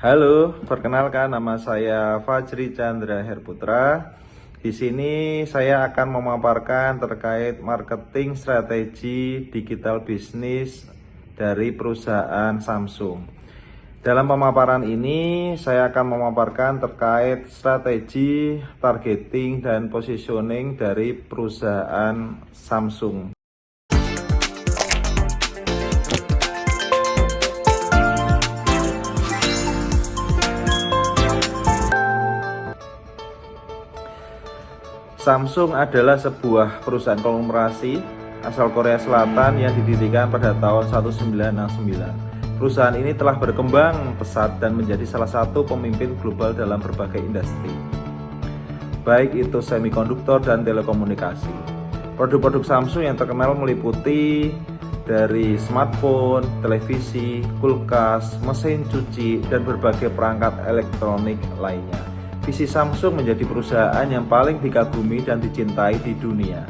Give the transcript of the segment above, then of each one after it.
Halo, perkenalkan nama saya Fajri Chandra Herputra. Di sini saya akan memaparkan terkait marketing strategi digital bisnis dari perusahaan Samsung. Dalam pemaparan ini, saya akan memaparkan terkait strategi targeting dan positioning dari perusahaan Samsung. Samsung adalah sebuah perusahaan konglomerasi asal Korea Selatan yang didirikan pada tahun 1969. Perusahaan ini telah berkembang pesat dan menjadi salah satu pemimpin global dalam berbagai industri, baik itu semikonduktor dan telekomunikasi. Produk-produk Samsung yang terkenal meliputi dari smartphone, televisi, kulkas, mesin cuci, dan berbagai perangkat elektronik lainnya. Visi Samsung menjadi perusahaan yang paling dikagumi dan dicintai di dunia.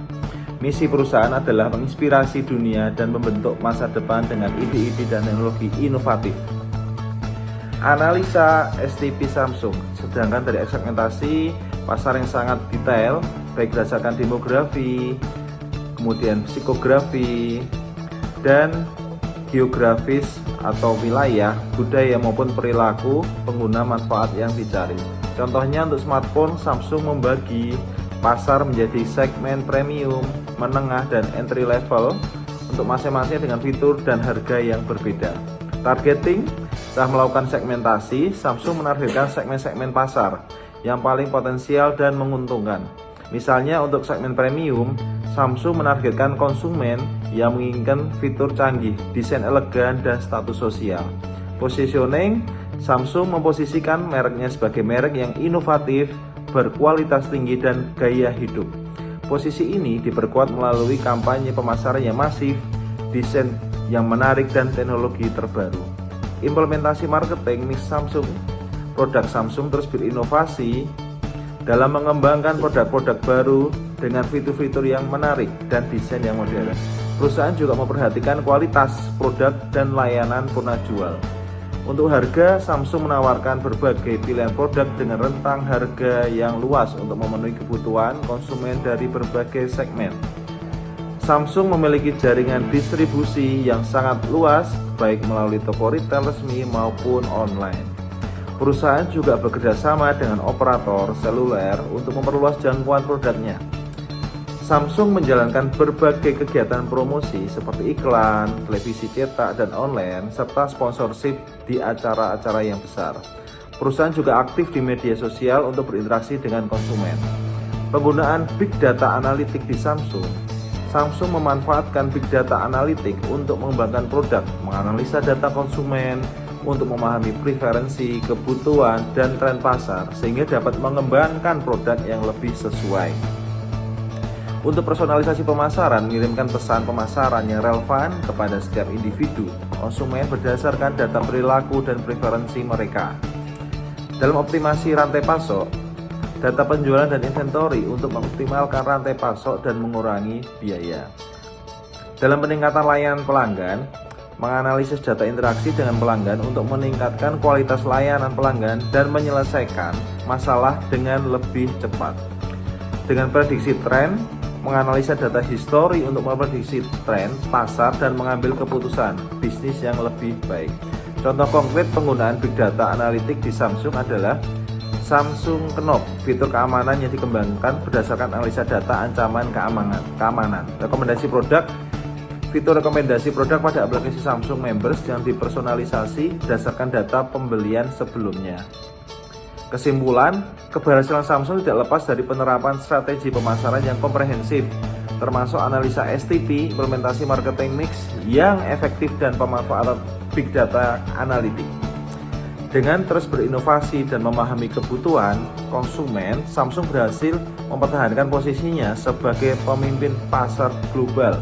Misi perusahaan adalah menginspirasi dunia dan membentuk masa depan dengan ide-ide dan teknologi inovatif. Analisa STP Samsung, sedangkan dari segmentasi pasar yang sangat detail, baik berdasarkan demografi, kemudian psikografi, dan geografis atau wilayah, budaya maupun perilaku pengguna manfaat yang dicari. Contohnya untuk smartphone, Samsung membagi pasar menjadi segmen premium, menengah, dan entry level untuk masing-masing dengan fitur dan harga yang berbeda. Targeting, setelah melakukan segmentasi, Samsung menargetkan segmen-segmen pasar yang paling potensial dan menguntungkan. Misalnya untuk segmen premium, Samsung menargetkan konsumen yang menginginkan fitur canggih, desain elegan, dan status sosial. Positioning, Samsung memposisikan mereknya sebagai merek yang inovatif, berkualitas tinggi, dan gaya hidup. Posisi ini diperkuat melalui kampanye pemasaran yang masif, desain yang menarik, dan teknologi terbaru. Implementasi marketing mix Samsung. Produk Samsung terus berinovasi dalam mengembangkan produk-produk baru dengan fitur-fitur yang menarik dan desain yang modern. Perusahaan juga memperhatikan kualitas produk dan layanan purna jual. Untuk harga, Samsung menawarkan berbagai pilihan produk dengan rentang harga yang luas untuk memenuhi kebutuhan konsumen dari berbagai segmen. Samsung memiliki jaringan distribusi yang sangat luas, baik melalui toko retail resmi maupun online. Perusahaan juga bekerja sama dengan operator seluler untuk memperluas jangkauan produknya. Samsung menjalankan berbagai kegiatan promosi seperti iklan, televisi cetak, dan online, serta sponsorship di acara-acara yang besar. Perusahaan juga aktif di media sosial untuk berinteraksi dengan konsumen. Penggunaan Big Data Analytics di Samsung. Samsung memanfaatkan Big Data Analytics untuk mengembangkan produk, menganalisa data konsumen, untuk memahami preferensi, kebutuhan, dan tren pasar, sehingga dapat mengembangkan produk yang lebih sesuai. Untuk personalisasi pemasaran, mengirimkan pesan pemasaran yang relevan kepada setiap individu konsumen berdasarkan data perilaku dan preferensi mereka. Dalam optimasi rantai pasok, data penjualan dan inventory untuk mengoptimalkan rantai pasok dan mengurangi biaya. Dalam peningkatan layanan pelanggan, menganalisis data interaksi dengan pelanggan untuk meningkatkan kualitas layanan pelanggan dan menyelesaikan masalah dengan lebih cepat. Dengan prediksi tren, menganalisa data histori untuk memprediksi tren pasar dan mengambil keputusan bisnis yang lebih baik. Contoh konkret penggunaan Big Data Analytics di Samsung adalah Samsung Knob, fitur keamanan yang dikembangkan berdasarkan analisa data ancaman keamanan. Rekomendasi produk, fitur rekomendasi produk pada aplikasi Samsung Members yang dipersonalisasi berdasarkan data pembelian sebelumnya. Kesimpulan, keberhasilan Samsung tidak lepas dari penerapan strategi pemasaran yang komprehensif, termasuk analisa STP, implementasi marketing mix yang efektif, dan pemanfaatan Big Data Analytics. Dengan terus berinovasi dan memahami kebutuhan konsumen, Samsung berhasil mempertahankan posisinya sebagai pemimpin pasar global